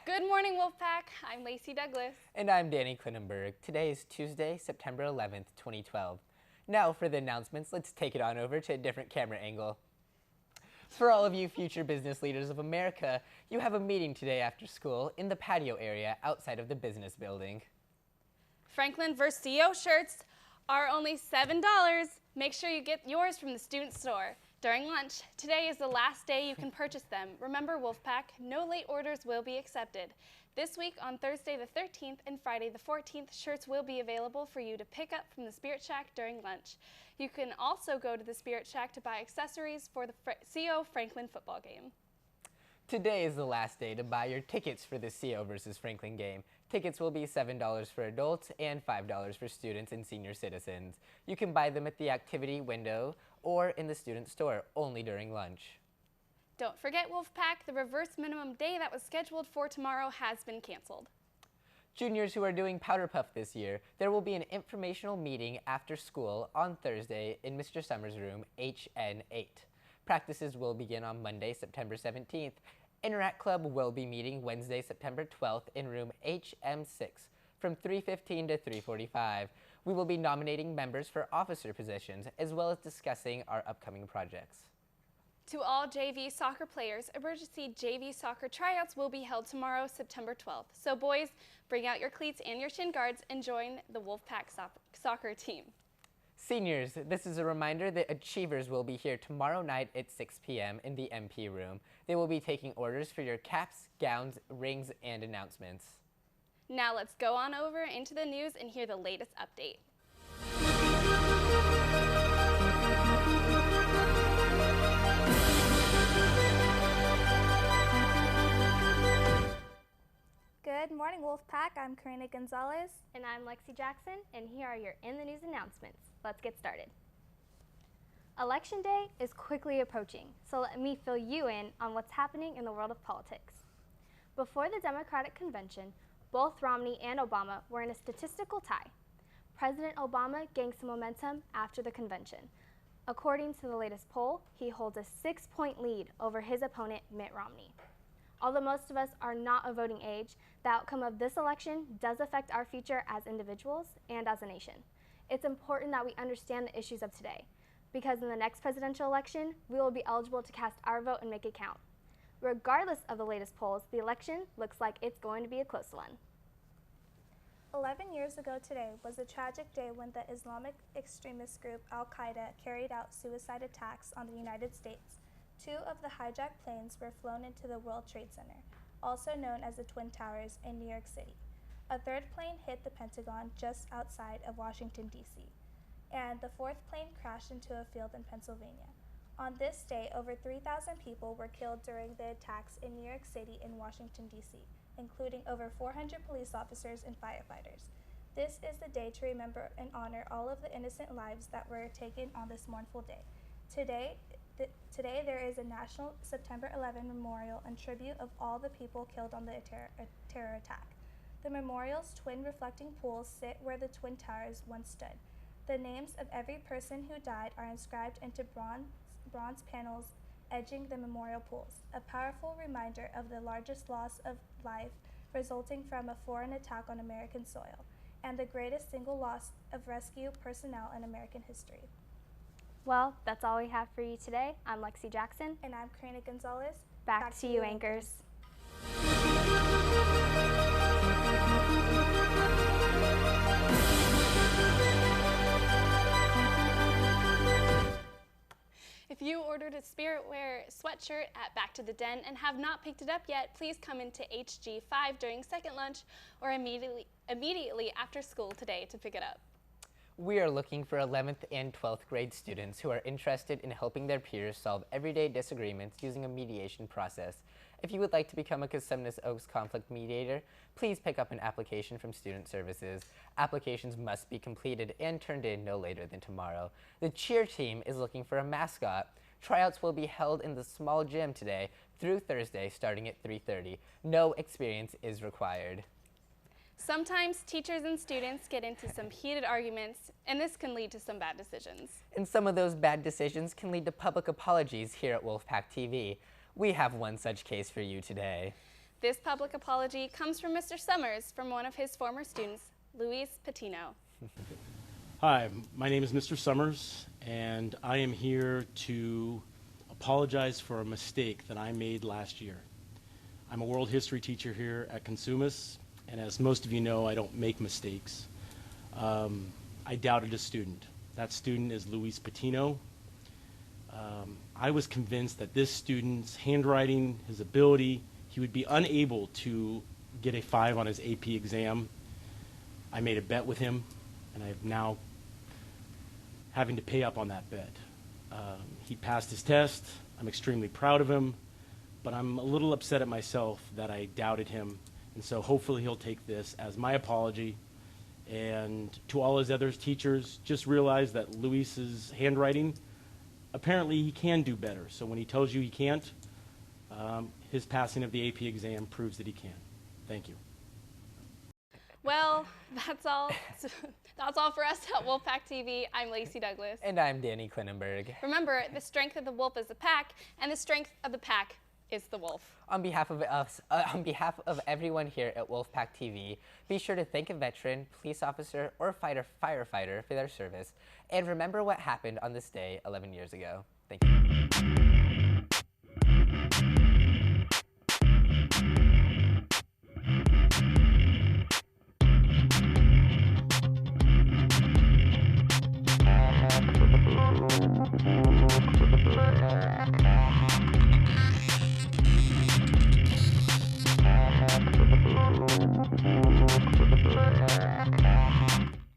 Good morning, Wolfpack. I'm Lacey Douglas. And I'm Danny Klinenberg. Today is Tuesday, September 11th, 2012. Now for the announcements, let's take it on over to a different camera angle. For all of you future business leaders of America, you have a meeting today after school in the patio area outside of the business building. Franklin vs. CO shirts are only $7. Make sure you get yours from the student store. During lunch, today is the last day you can purchase them. Remember, Wolfpack, no late orders will be accepted. This week on Thursday the 13th and Friday the 14th, shirts will be available for you to pick up from the Spirit Shack during lunch. You can also go to the Spirit Shack to buy accessories for the CO Franklin football game. Today is the last day to buy your tickets for the CO versus Franklin game. Tickets will be $7 for adults and $5 for students and senior citizens. You can buy them at the activity window or in the student store, only during lunch. Don't forget, Wolfpack, the reverse minimum day that was scheduled for tomorrow has been canceled. Juniors who are doing Powder Puff this year, there will be an informational meeting after school on Thursday in Mr. Summers' room, HN8. Practices will begin on Monday, September 17th. Interact Club will be meeting Wednesday, September 12th in room HM6 from 3:15 to 3:45. We will be nominating members for officer positions as well as discussing our upcoming projects. To all JV soccer players, emergency JV soccer tryouts will be held tomorrow, September 12th. So boys, bring out your cleats and your shin guards and join the Wolfpack soccer team. Seniors, this is a reminder that Achievers will be here tomorrow night at 6 p.m. in the MP room. They will be taking orders for your caps, gowns, rings, and announcements. Now let's go on over into the news and hear the latest update. Good morning, Wolfpack. I'm Karina Gonzalez. And I'm Lexi Jackson, and here are your In the News announcements. Let's get started. Election day is quickly approaching, so let me fill you in on what's happening in the world of politics. Before the Democratic convention, both Romney and Obama were in a statistical tie. President Obama gained some momentum after the convention. According to the latest poll, he holds a 6-point lead over his opponent, Mitt Romney. Although most of us are not of voting age, the outcome of this election does affect our future as individuals and as a nation. It's important that we understand the issues of today, because in the next presidential election, we will be eligible to cast our vote and make it count. Regardless of the latest polls, the election looks like it's going to be a close one. 11 years ago today was a tragic day when the Islamic extremist group Al-Qaeda carried out suicide attacks on the United States. 2 of the hijacked planes were flown into the World Trade Center, also known as the Twin Towers, in New York City. A 3rd plane hit the Pentagon just outside of Washington, D.C., and the 4th plane crashed into a field in Pennsylvania. On this day, over 3,000 people were killed during the attacks in New York City and Washington, D.C., including over 400 police officers and firefighters. This is the day to remember and honor all of the innocent lives that were taken on this mournful day. Today there is a National September 11 Memorial and tribute of all the people killed on the terror attack. The memorial's twin reflecting pools sit where the Twin Towers once stood. The names of every person who died are inscribed into bronze panels edging the memorial pools, a powerful reminder of the largest loss of life resulting from a foreign attack on American soil, and the greatest single loss of rescue personnel in American history. Well, that's all we have for you today. I'm Lexi Jackson. And I'm Karina Gonzalez. Back to you, anchors. If you ordered a Spirit Wear sweatshirt at Back to the Den and have not picked it up yet, please come into HG5 during second lunch or immediately after school today to pick it up. We are looking for 11th and 12th grade students who are interested in helping their peers solve everyday disagreements using a mediation process. If you would like to become a Cosumnes Oaks conflict mediator, please pick up an application from Student Services. Applications must be completed and turned in no later than tomorrow. The cheer team is looking for a mascot. Tryouts will be held in the small gym today through Thursday starting at 3:30. No experience is required. Sometimes teachers and students get into some heated arguments, and this can lead to some bad decisions. And some of those bad decisions can lead to public apologies here at Wolfpack TV. We have one such case for you today. This public apology comes from Mr. Summers from one of his former students, Luis Patino. Hi, my name is Mr. Summers, and I am here to apologize for a mistake that I made last year. I'm a world history teacher here at Cosumnes, and as most of you know, I don't make mistakes. I doubted a student. That student is Luis Patino. I was convinced that this student's handwriting, his ability, he would be unable to get a 5 on his AP exam. I made a bet with him, and I'm now having to pay up on that bet. He passed his test. I'm extremely proud of him, but I'm a little upset at myself that I doubted him. And so hopefully he'll take this as my apology. And to all his other teachers, just realize that Luis's handwriting, apparently he can do better. So when he tells you he can't, his passing of the AP exam proves that he can. Thank you. Well, that's all. That's all for us at Wolfpack TV. I'm Lacey Douglas. And I'm Danny Quinnenberg. Remember, the strength of the wolf is the pack, and the strength of the pack is the wolf. On behalf of us, on behalf of everyone here at Wolfpack TV, be sure to thank a veteran, police officer, or firefighter for their service. And remember what happened on this day 11 years ago. Thank you.